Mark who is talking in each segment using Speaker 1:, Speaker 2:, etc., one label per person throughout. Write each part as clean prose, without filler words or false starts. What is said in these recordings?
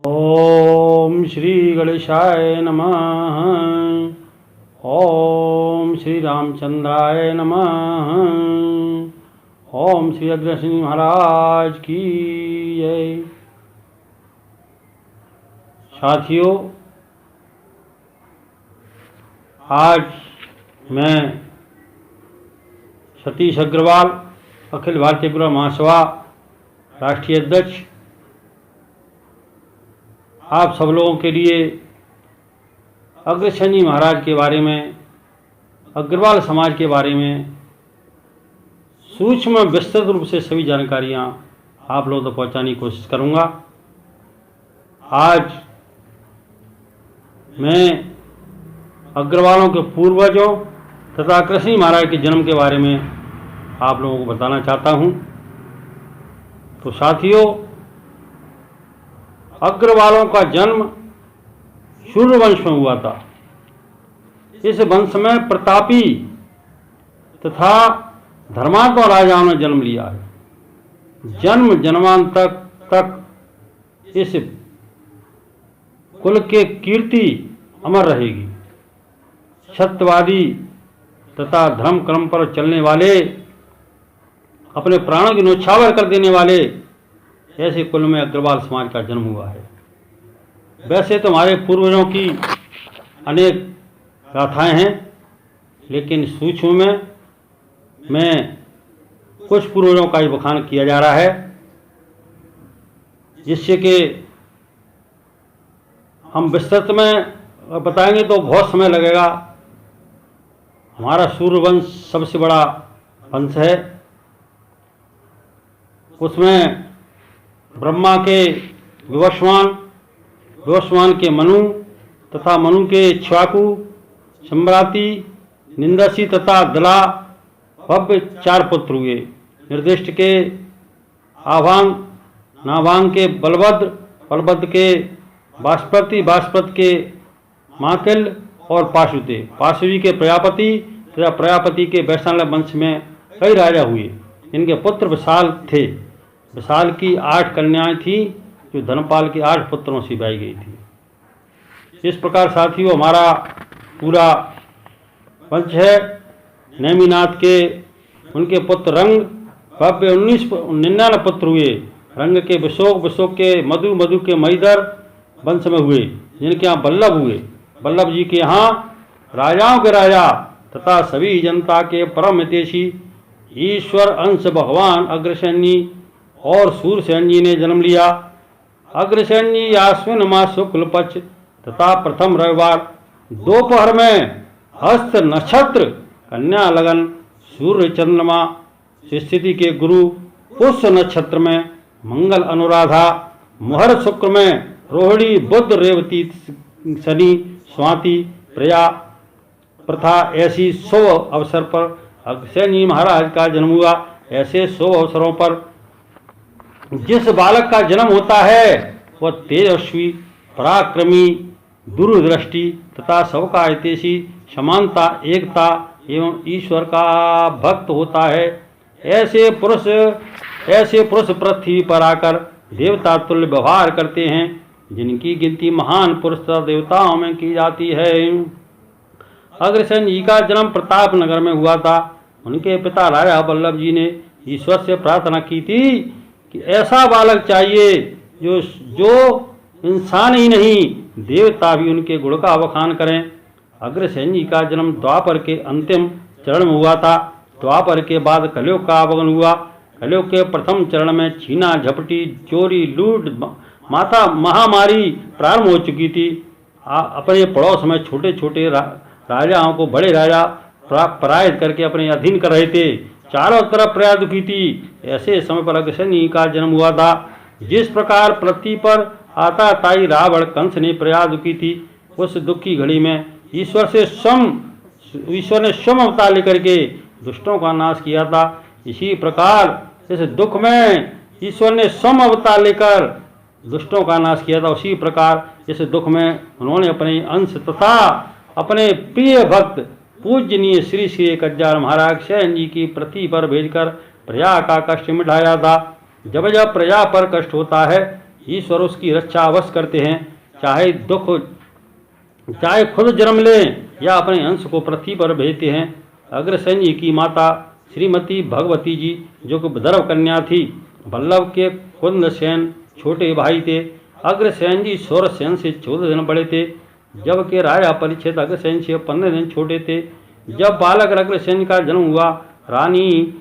Speaker 1: ओम श्री गणेशाय नमः। ओम श्री रामचंद्राय नमः। ओम श्री अग्रसेन महाराज की जय। साथियों, आज मैं सतीश अग्रवाल, अखिल भारतीय गुरु महासभा राष्ट्रीय अध्यक्ष, आप सब लोगों के लिए अग्रसेन जी महाराज के बारे में, अग्रवाल समाज के बारे में सूक्ष्म विस्तृत रूप से सभी जानकारियां आप लोगों तक पहुंचाने की कोशिश करूंगा। आज मैं अग्रवालों के पूर्वजों तथा अग्रसेन महाराज के जन्म के बारे में आप लोगों को बताना चाहता हूं। तो साथियों, अग्रवालों का जन्म सूर्य वंश में हुआ था। इस वंश में प्रतापी तथा धर्मात्मा राजाओं ने जन्म लिया है। जन्म जन्मांतर तक इस कुल के कीर्ति अमर रहेगी। सत्यवादी तथा धर्म कर्म पर चलने वाले, अपने प्राणों की न्यौछावर कर देने वाले ऐसे कुल में अग्रवाल समाज का जन्म हुआ है। वैसे तो हमारे पूर्वजों की अनेक गाथाएं हैं, लेकिन सूक्ष्म में मैं कुछ पूर्वजों का ही बखान किया जा रहा है, जिससे कि हम विस्तृत में बताएंगे तो बहुत समय लगेगा। हमारा सूर्यवंश सबसे बड़ा वंश है। उसमें ब्रह्मा के विवस्वान के मनु तथा मनु के इक्ष्वाकु, सम्राति, निंदसी तथा दला भव्य 4 पुत्र हुए। निर्दिष्ट के आभांग, नाभांग के बलभद्र, बलभद्र के बाष्पति, बाष्पत के माकिल और पाशुते, पाशुवी के प्रजापति तथा प्रजापति के वैशाल वंश में कई राजा हुए। इनके पुत्र विशाल थे। विशाल की 8 कन्याएं थी, जो धनपाल के 8 पुत्रों से ब्याही गई थी। इस प्रकार साथियों, हमारा पूरा वंश है। नेमिनाथ के उनके पुत्र रंग भव्य 99 पुत्र हुए। रंग के विशोक, विशोक के मधु, मधु के महीधर वंश में हुए, जिनके यहाँ बल्लभ हुए। बल्लभ जी के यहाँ राजाओं के राजा तथा सभी जनता के परम हितैषी ईश्वर अंश भगवान अग्रसेन जी और सूरसेन जी ने जन्म लिया। अग्रसेन जी आश्विन मास शुक्ल पक्ष तथा प्रथम रविवार दोपहर में हस्त नक्षत्र कन्या लगन सूर्य चंद्रमा स्थिति के गुरु पुष्य नक्षत्र में मंगल अनुराधा मुहूर्त शुक्र में रोहिणी बुध रेवती शनि स्वाति प्रया प्रथा ऐसी शुभ अवसर पर अग्रसेन जी महाराज का जन्म हुआ। ऐसे शुभ अवसरों पर जिस बालक का जन्म होता है वह तेजस्वी, पराक्रमी, दूरदृष्टि तथा सबका हितैषी, समानता, एकता एवं ईश्वर का भक्त होता है। ऐसे पुरुष पृथ्वी पर आकर देवता तुल्य व्यवहार करते हैं, जिनकी गिनती महान पुरुष तथा देवताओं में की जाती है। अग्रसेन जी का जन्म प्रताप नगर में हुआ था। उनके पिता राजा बल्लभ जी ने ईश्वर से प्रार्थना की थी कि ऐसा बालक चाहिए जो इंसान ही नहीं, देवता भी उनके गुण का बखान करें। अग्रसेन जी का जन्म द्वापर के अंतिम चरण में हुआ था। द्वापर के बाद कलयुग का आगमन हुआ। कलयुग के प्रथम चरण में छीना झपटी, चोरी, लूट, माता महामारी प्रारंभ हो चुकी थी। अपने पड़ोस में छोटे छोटे राजाओं को बड़े राजा पराजित करके अपने अधीन कर रहे थे। चारों तरफ प्रजा दुखी थी। ऐसे समय पर अग्रसेन जी का जन्म हुआ था। जिस प्रकार पृथ्वी पर आताताई रावण कंस ने प्रजा दुखी थी, उस दुख की घड़ी में ईश्वर ने स्वयं अवतार लेकर के दुष्टों का नाश किया था। इसी प्रकार इस दुख में ईश्वर ने स्वयं अवतार लेकर दुष्टों का नाश किया था। उसी प्रकार इस दुख में उन्होंने अपने अंश तथा अपने प्रिय भक्त पूजनीय श्री श्री कज्जार महाराज सेन जी की पृथ्वी पर भेजकर प्रजा का कष्ट मिटाया था। जब जब प्रजा पर कष्ट होता है, ईश्वर उसकी रक्षा अवश्य करते हैं, चाहे खुद जन्म लें या अपने अंश को पृथ्वी पर भेजते हैं। अग्रसेन जी की माता श्रीमती भगवती जी जो कि विदर्भ कन्या थी, वल्लभ के कुंदसेन छोटे भाई थे। अग्रसेन जी सौरसेन से 14 दिन बड़े थे, जबकि राजा परीक्षित अग्रसेन से 15 दिन छोटे थे। जब बालक अग्रसेन का जन्म हुआ, रानी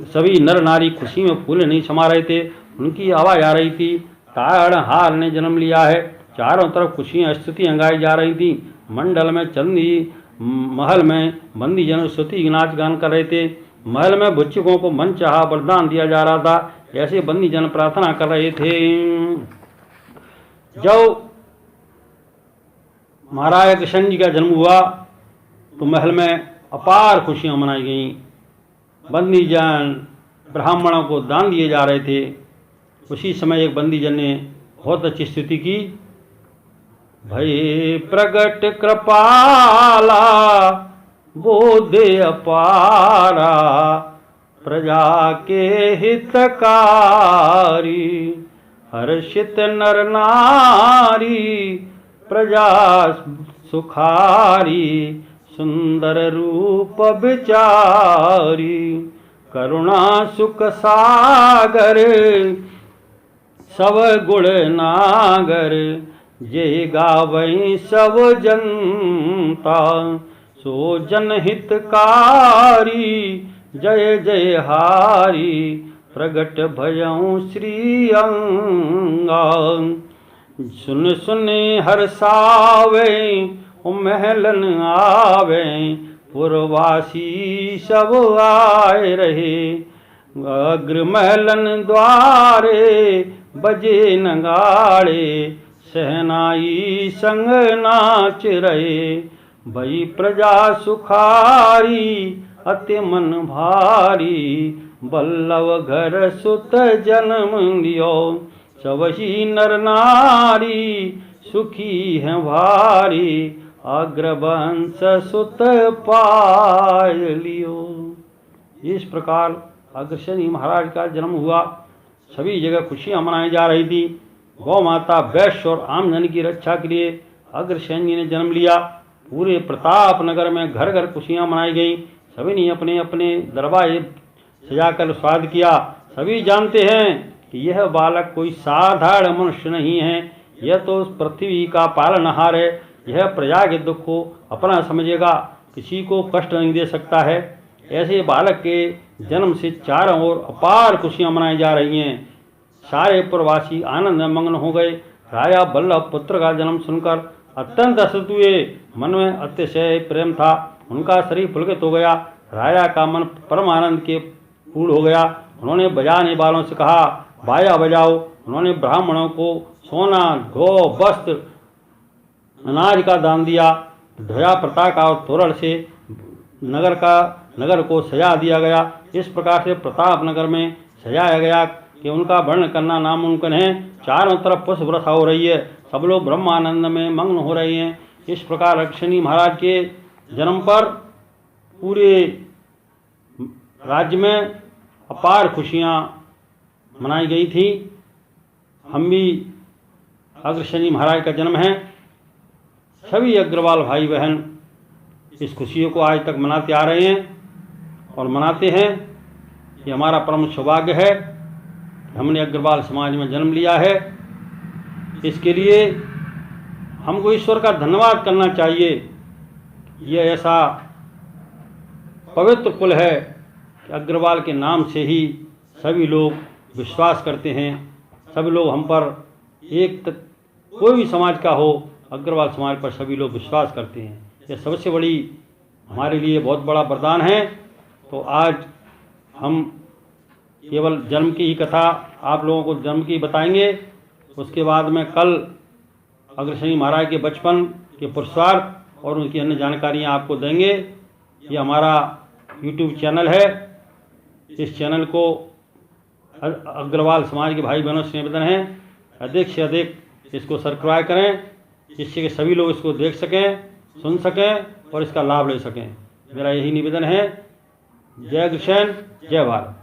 Speaker 1: सभी नर नारी खुशी में फूले नहीं समा रहे थे। उनकी आवाज आ रही थी, तारणहार ने जन्म लिया है। चारों तरफ खुशियां स्तुतियां गाई जा रही थी। मंडल में चंदी महल में बंदी जन स्तुति नाच गान कर रहे थे। महल में भिक्षुकों को मन चाहा वरदान दिया जा रहा था, ऐसे बंदी जन प्रार्थना कर रहे थे। जब महाराज कृष्ण जी का जन्म हुआ तो महल में अपार खुशियां मनाई गईं। बंदी जन ब्राह्मणों को दान दिए जा रहे थे। उसी समय एक बंदी जन ने बहुत अच्छी स्तुति की, भय प्रगट कृपाला बोधे अपारा प्रजा के हितकारी हर्षित नर नारी प्रजा सुखारी सुंदर रूप विचारी करुणा सुख सागर सब गुण नागर जे गावई सब जनता सो जनहितकारी जय जय हारी प्रगट भयऊ श्री अंगा सुन सुने हर्षावे महलन आवे पुरवासी सब आए रहे अग्रमहलन द्वारे बजे नगाड़े सहनाई संग नाच रहे भई प्रजा सुखारी अति मन भारी बल्लभ घर सुत जन्म लियो सबही नर नारी सुखी है भारी अग्रवंश सुत पाय लियो। इस प्रकार अग्रसेन जी महाराज का जन्म हुआ। सभी जगह खुशियां मनाई जा रही थी। गौ माता वैश्य और आम जन की रक्षा के लिए अग्रसेन जी ने जन्म लिया। पूरे प्रताप नगर में घर घर खुशियां मनाई गई। सभी ने अपने अपने दरबार सजाकर स्वागत किया। सभी जानते हैं कि यह बालक कोई साधारण मनुष्य नहीं है, यह तो पृथ्वी का पालनहार है। यह प्रजा के दुख को अपना समझेगा, किसी को कष्ट नहीं दे सकता है। ऐसे बालक के जन्म से चारों ओर अपार खुशियां मनाई जा रही हैं। सारे पुरवासी आनंद में मग्न हो गए। राजा वल्लभ पुत्र का जन्म सुनकर अत्यंत हर्षित हुए। मन में अतिशय प्रेम था, उनका शरीर पुलकित हो गया। राजा का मन परम आनंद के पूर्ण हो गया। उन्होंने बजाने वालों से कहा, बाजा बजाओ। उन्होंने ब्राह्मणों को सोना गौ वस्त्र अनाज का दान दिया। ध्वजा पताका और तोरण से नगर को सजा दिया गया। इस प्रकार से प्रताप नगर में सजाया गया कि उनका वर्णन करना नामुमकिन है। चारों तरफ पुष्प वर्षा हो रही है, सब लोग ब्रह्मानंद में मग्न हो रहे हैं। इस प्रकार अग्रसेन महाराज के जन्म पर पूरे राज्य में अपार खुशियां मनाई गई थी। हम भी अग्रसेन महाराज का जन्म है, सभी अग्रवाल भाई बहन इस खुशियों को आज तक मनाते आ रहे हैं और मनाते हैं। ये हमारा परम सौभाग्य है, हमने अग्रवाल समाज में जन्म लिया है। इसके लिए हमको ईश्वर का धन्यवाद करना चाहिए। ये ऐसा पवित्र कुल है कि अग्रवाल के नाम से ही सभी लोग विश्वास करते हैं। सभी लोग हम पर कोई भी समाज का हो, अग्रवाल समाज पर सभी लोग विश्वास करते हैं। यह सबसे बड़ी हमारे लिए बहुत बड़ा वरदान है। तो आज हम केवल जन्म की ही कथा आप लोगों को जन्म की बताएंगे। उसके बाद में कल अग्रसेन महाराज के बचपन के पुरुषार्थ और उनकी अन्य जानकारियाँ आपको देंगे। ये हमारा YouTube चैनल है। इस चैनल को अग्रवाल समाज के भाई बहनों से निवेदन है अधिक से अधिक इसको सब्सक्राइब करें, जिससे कि सभी लोग इसको देख सकें, सुन सकें और इसका लाभ ले सकें। मेरा यही निवेदन है। जय अग्रसेन, जय भारत।